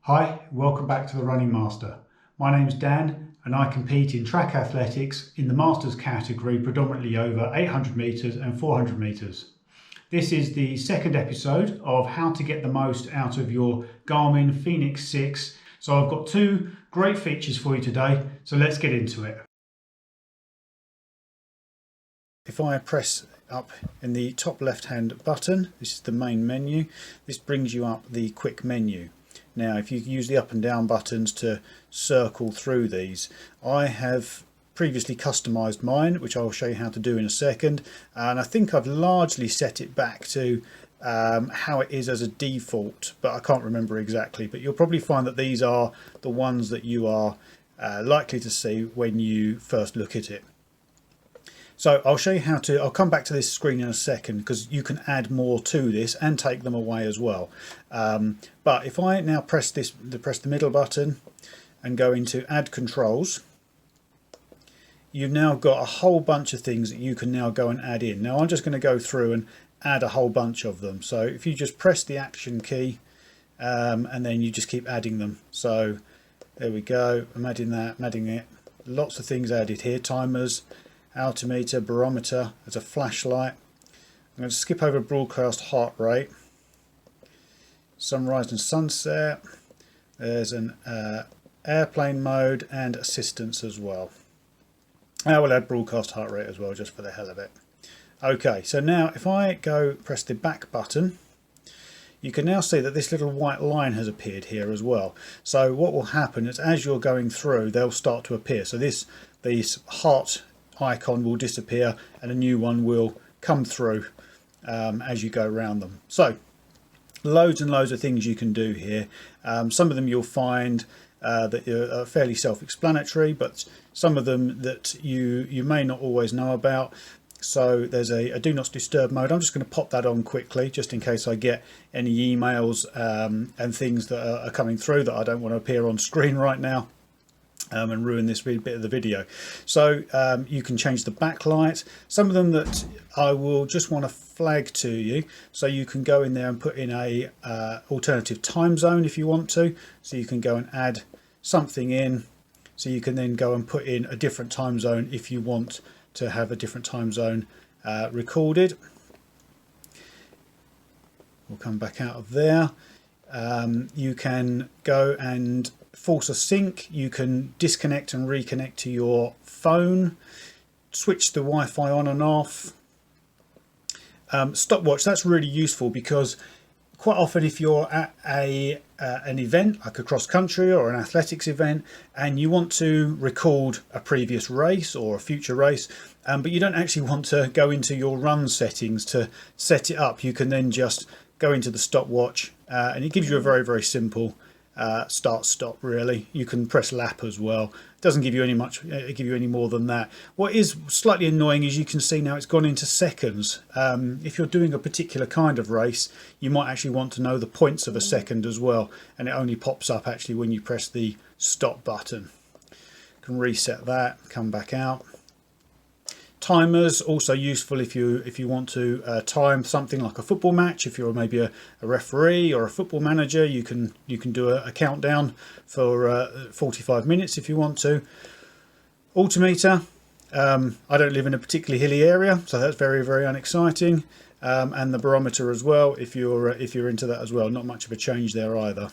Hi, welcome back to the Running Master. My name's Dan and I compete in track athletics in the Masters category, predominantly over 800 metres and 400 metres. This is the second episode of how to get the most out of your Garmin Fenix6. So I've got two great features for you today, so let's get into it. If I press up in the top left hand button, this is the main menu, this brings you up the quick menu. Now if you use the up and down buttons to circle through these, I have previously customized mine, which I'll show you how to do in a second, and I think I've largely set it back to how it is as a default, but I can't remember exactly. But you'll probably find that these are the ones that you are likely to see when you first look at it. So I'll show you how to, I'll come back to this screen in a second because you can add more to this and take them away as well. But if I now press the middle button and go into add controls, you've now got a whole bunch of things that you can now go and add in. Now I'm just going to go through and add a whole bunch of them. So if you just press the action key and then you just keep adding them. So there we go, I'm adding that, I'm adding it. Lots of things added here, timers, altimeter, barometer, there's a flashlight. I'm going to skip over broadcast heart rate, sunrise and sunset, there's an airplane mode and assistance as well. I will add broadcast heart rate as well, just for the hell of it. Okay, so now if I go press the back button, you can now see that this little white line has appeared here as well. So what will happen is as you're going through, they'll start to appear. So this heart icon will disappear and a new one will come through as you go around them. So loads and loads of things you can do here. Some of them you'll find that are fairly self-explanatory, but some of them that you may not always know about. So there's a do not disturb mode. I'm just going to pop that on quickly just in case I get any emails and things that are coming through that I don't want to appear on screen right now and ruin this bit of the video. So you can change the backlight. Some of them that I will just want to flag to you, so you can go in there and put in a alternative time zone if you want to. So you can go and add something in, so you can then go and put in a different time zone if you want to have a different time zone recorded. We'll come back out of there. You can go and force a sync. You can disconnect and reconnect to your phone, switch the Wi-Fi on and off. Stopwatch, that's really useful because quite often if you're at an event like a cross country or an athletics event and you want to record a previous race or a future race, but you don't actually want to go into your run settings to set it up, you can then just go into the stopwatch and it gives you a very, very simple start stop. Really, you can press lap as well. It doesn't give you any more than that. What is slightly annoying is you can see now it's gone into seconds. If you're doing a particular kind of race, you might actually want to know the points of a second as well, and it only pops up actually when you press the stop button. You can reset that, come back out. Timers also useful if you want to time something like a football match. If you're maybe a referee or a football manager, you can do a countdown for 45 minutes if you want to. Altimeter, I don't live in a particularly hilly area, so that's very, very unexciting. And the barometer as well, if you're into that as well. Not much of a change there either.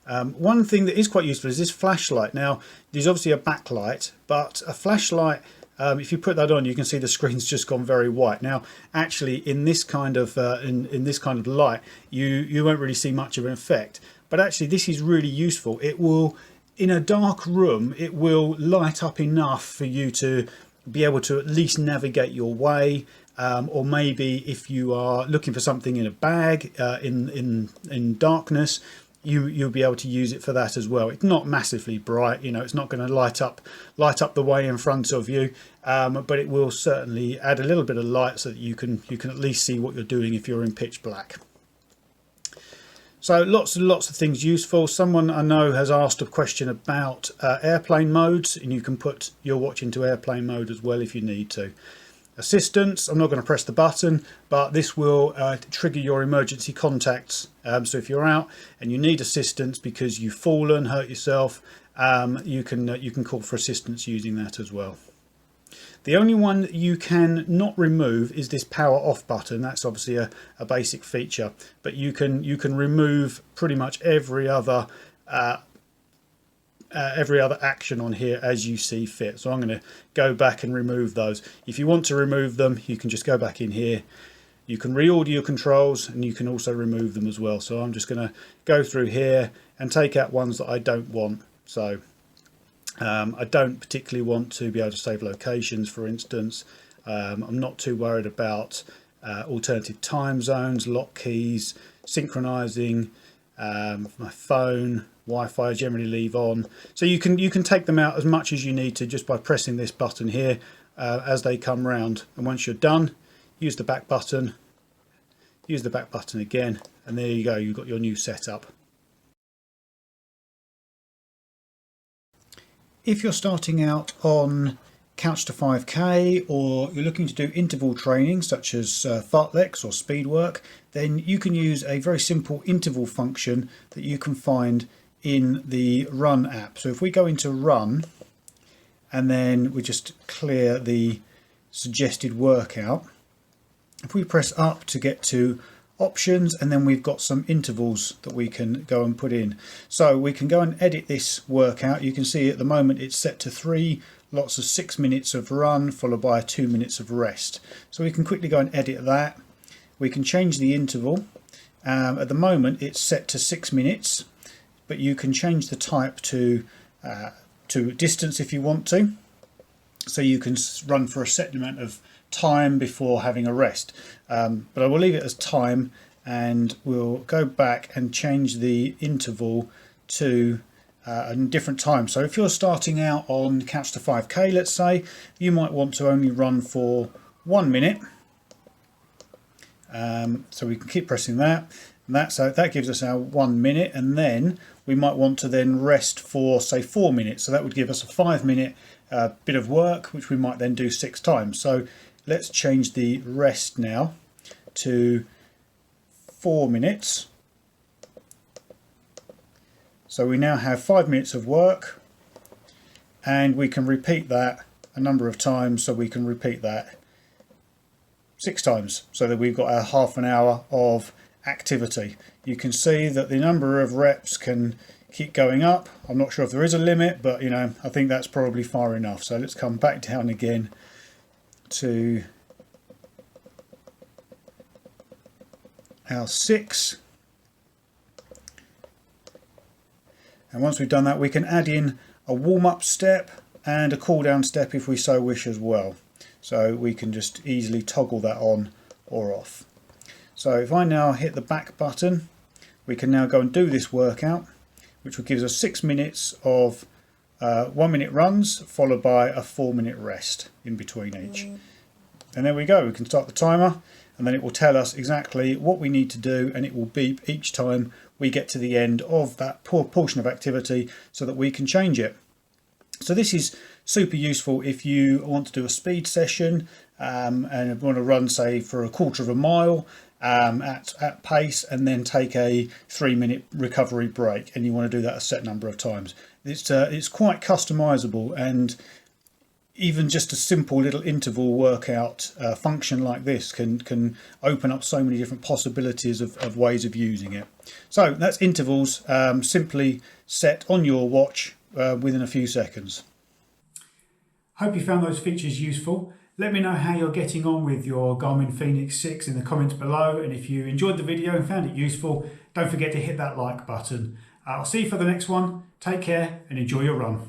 One thing that is quite useful is this flashlight. Now there's obviously a backlight, but a flashlight, if you put that on, you can see the screen's just gone very white. Now, actually, in this kind of in this kind of light, you won't really see much of an effect. But actually, this is really useful. It will, in a dark room, it will light up enough for you to be able to at least navigate your way. Or maybe if you are looking for something in a bag in darkness, you'll be able to use it for that as well. It's not massively bright, you know, it's not going to light up the way in front of you, but it will certainly add a little bit of light so that you can at least see what you're doing if you're in pitch black. So lots and lots of things useful. Someone I know has asked a question about airplane modes, and you can put your watch into airplane mode as well if you need to. assistance. I'm not going to press the button, but this will trigger your emergency contacts. So if you're out and you need assistance because you've fallen, hurt yourself, you can call for assistance using that as well. The only one that you can not remove is this power off button. That's obviously a basic feature, but you can remove pretty much every other action on here as you see fit. So I'm going to go back and remove those. If you want to remove them, you can just go back in here. You can reorder your controls and you can also remove them as well. So I'm just going to go through here and take out ones that I don't want. So I don't particularly want to be able to save locations, for instance. I'm not too worried about alternative time zones, lock keys, synchronizing, my phone, Wi-Fi I generally leave on. So you can take them out as much as you need to just by pressing this button here as they come round. And once you're done, use the back button, use the back button again, and there you go, you've got your new setup. If you're starting out on Couch to 5K, or you're looking to do interval training such as fartleks or speed work, then you can use a very simple interval function that you can find in the Run app. So if we go into Run and then we just clear the suggested workout, if we press up to get to options, and then we've got some intervals that we can go and put in. So we can go and edit this workout. You can see at the moment it's set to 3 lots of 6 minutes of run followed by 2 minutes of rest. So we can quickly go and edit that. We can change the interval. At the moment it's set to 6 minutes, but you can change the type to distance if you want to. So you can run for a set amount of time before having a rest, but I will leave it as time, and we'll go back and change the interval to a different time. So if you're starting out on Couch to 5K, let's say, you might want to only run for 1 minute. So we can keep pressing that, and that gives us our 1 minute, and then we might want to then rest for say 4 minutes. So that would give us a 5 minute bit of work, which we might then do 6 times. So let's change the rest now to 4 minutes. So we now have 5 minutes of work, and we can repeat that a number of times. So we can repeat that 6 times, so that we've got our half an hour of activity. You can see that the number of reps can keep going up. I'm not sure if there is a limit, but you know, I think that's probably far enough. So let's come back down again to our 6, and once we've done that, we can add in a warm-up step and a cool-down step if we so wish as well. So we can just easily toggle that on or off. So if I now hit the back button, we can now go and do this workout, which will give us 6 minutes of 1 minute runs followed by a 4 minute rest in between each. And there we go, we can start the timer, and then it will tell us exactly what we need to do, and it will beep each time we get to the end of that portion of activity so that we can change it. So this is super useful if you want to do a speed session and want to run say for a quarter of a mile at pace, and then take a 3 minute recovery break, and you want to do that a set number of times. It's quite customizable, and even just a simple little interval workout function like this can open up so many different possibilities of ways of using it. So that's intervals, simply set on your watch within a few seconds. Hope you found those features useful. Let me know how you're getting on with your Garmin Fenix 6 in the comments below, and if you enjoyed the video and found it useful, don't forget to hit that like button. I'll see you for the next one. Take care and enjoy your run.